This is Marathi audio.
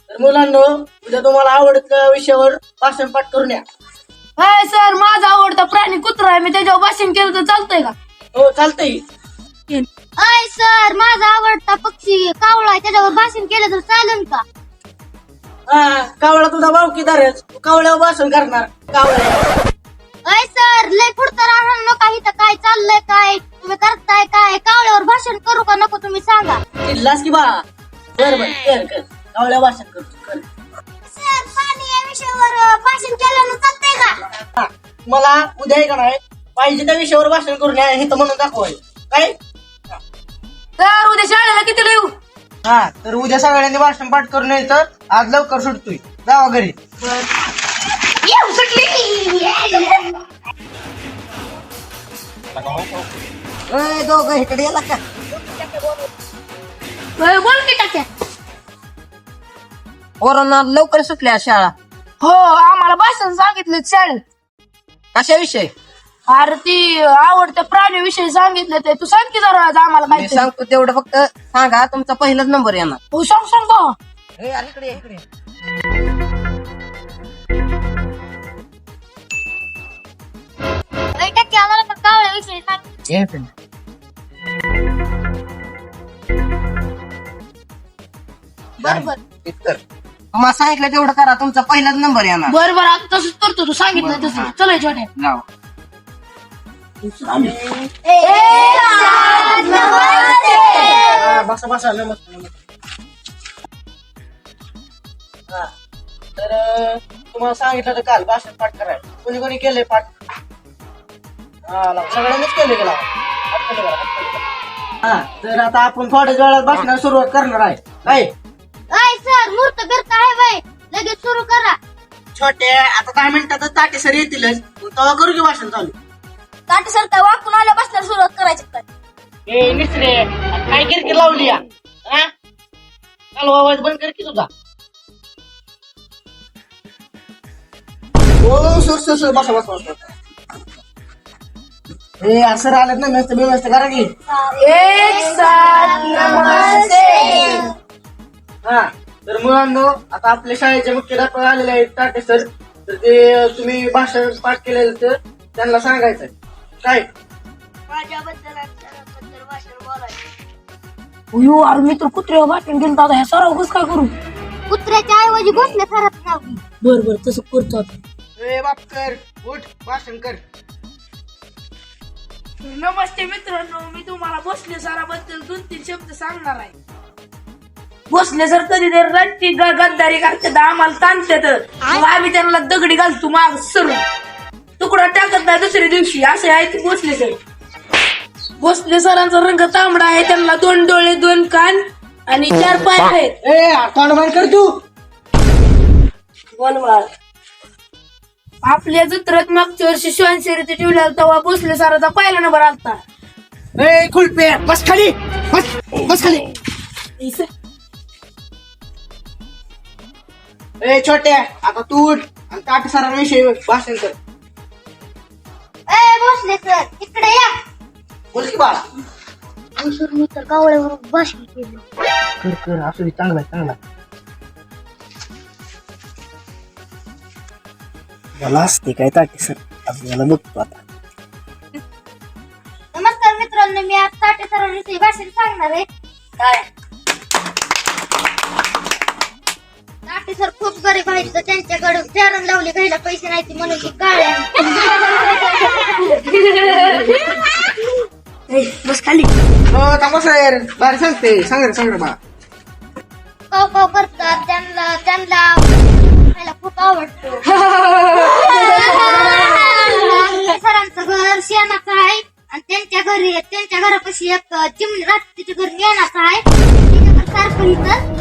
तर मुलांनो उद्या तुम्हाला आवडत्या विषयावर भाषण पाठ करून या. हाय सर, माझा आवडता प्राणी कुत्रा आहे. मी त्याच्यावर भाषण केलं तर चालतंय का? हो चालतंय. अय सर, माझा आवडता पक्षी कावळा आहे. त्याच्यावर भाषण केलं तर चालेल का? हा कावळा तुझा भावकीदार आहे. तू कावळ्यावर भाषण करणार कावळ्या. अय सर, लय पुढचं राहणार नका. इथं काय चाललंय, काय तुम्ही करताय, काय कावळ्यावर भाषण करू का नको तुम्ही सांगा. चिल्लास की बा. बर बर कर कावळ्या भाषण कर. सर, पाणी या विषयावर भाषण केलं चालतंय का? हा मला उद्या आहे का नाही पाहिजे त्या विषयावर भाषण करून या हे तर म्हणून दाखवायचं काय. तर उद्या शाळेला कितीला येऊ? हा तर उद्या सगळ्यांनी भाषण पाठ करून यायचं. आज लवकर सुटतोय, जावा घरी. येऊ सुटली. दोघं इकडे याला का. बोल की टाक्या. पोरांना लवकर सुटल्या शाळा. हो, आम्हाला भाषण सांगितलं शाळेत. कशाविषयी? अरे ती आवडत्या प्राणीविषयी सांगितलं ते. तू सांग की जरा आज आम्हाला मी काय. सांगतो तेवढं फक्त सांगा, तुमचा पहिलाच नंबर येणार. हो सांग का. इकडे अय टाक्या, आम्हाला पण कावळ्या विषयी सांग. बरोबर तुम्हाला सांगितलं तेवढं करा, तुमचा पहिलाच नंबर येणार. बरं आता तसंच करतो. तू सांगितलं तसं. चला छोट्या. जाऊ. बसा नमस्ते. हा तर तुम्हाला सांगितलं तर काल भाषण पाठ करायचं. कोणी कोणी केलंय पाठ? हा सगळ्यांनीच केले गेला. हा तर आता आपण थोड्याच वेळात भाषणाला सुरुवात करणार आहे काय. अय सर, मूर्त बिर्त आहे बाई, लगेच सुरू करा. छोटे आता 10 मिनिटातच ताटे सर येतीलच. तेव्हा करू की भाषण चालू. ताटे सर काय वाकून आल्यापासून सुरुवात करायची काय? ए निसरे काय किरकिर लावली या. हा? काल आवाज बंद कर की तुझा. ओ सर बसा. ए असं राहिलं ना मस्त व्यवस्था करा की. एक साथ नमस्ते. हा तर मुलांनो आता आपल्या शाळेचे मुख्याध्यापक आलेले आहेत टाटे सर. तर ते तुम्ही भाषण पाठ केलेलं तर त्यांना सांगायचं काय. माझ्याबद्दल भाषण बोलायचं. अयो अरे मी तर कुत्र्यावर भाषण केलं. आता ह्या सराव कसं काय करू? कुत्र्याच्या ऐवजी घोसल्या सरात नावली. बरं तसं करतो आता. ए बाप कर उठ भाषण कर. नमस्ते मित्रांनो, मी तुम्हाला भोसले सराबद्दल 2-3 शब्द सांगणार आहे. भोसले सर कधी तर रट्टी गद्दारी करतात, आम्हाला ताणतात. मग आम्ही त्यांना दगडी घालतो माग सर. तुकडा टाकत नाही दुसऱ्या दिवशी. असे आहे ते भोसले सर. भोसले सरांचा रंग तांबडा आहे. त्यांना 2 डोळे, 2 कान आणि 4 पाय आहेत. ए तोंड बंद कर तू. बोलवा. आपल्या जत्रेत मागच्या वर्षी श्वान शर्यती ठेवल्या तेव्हा भोसले सराचा पहिला नंबर आलता. ए खुलपे बस खाली. बस खाली. ए छोट्या आता तू उठ आणि ताटे सरांविषयी भाषण कर. ए भोसले सर, इकडे या. बोल की बाळा. सर, मी तर कावळ्यावर भाषण केलं. कर असू दे. चांगला मला असते काय ताटे सर आपल्याला बघतो आता. नमस्कार मित्रांनो, मी आज ताटे सरांविषयी भाषण सांगणार आहे. काय ताटे सर खूप गरीब आहेत, तर त्यांच्याकडे फेरण लावली घ्यायला पैसे नाही म्हणून ती काळ्या. बस खाली. हो तमाशा यार बाहेर सांगते. सांग रे बा. काव करतात. त्यांना खायला खूप आवडतो. सरांचं घर शेणाचं आहे आणि त्यांच्या घरापाशी एक चिमणी राहते. तिच्या घर मेणाचं आहे. तिच्याकडे सारखं इथं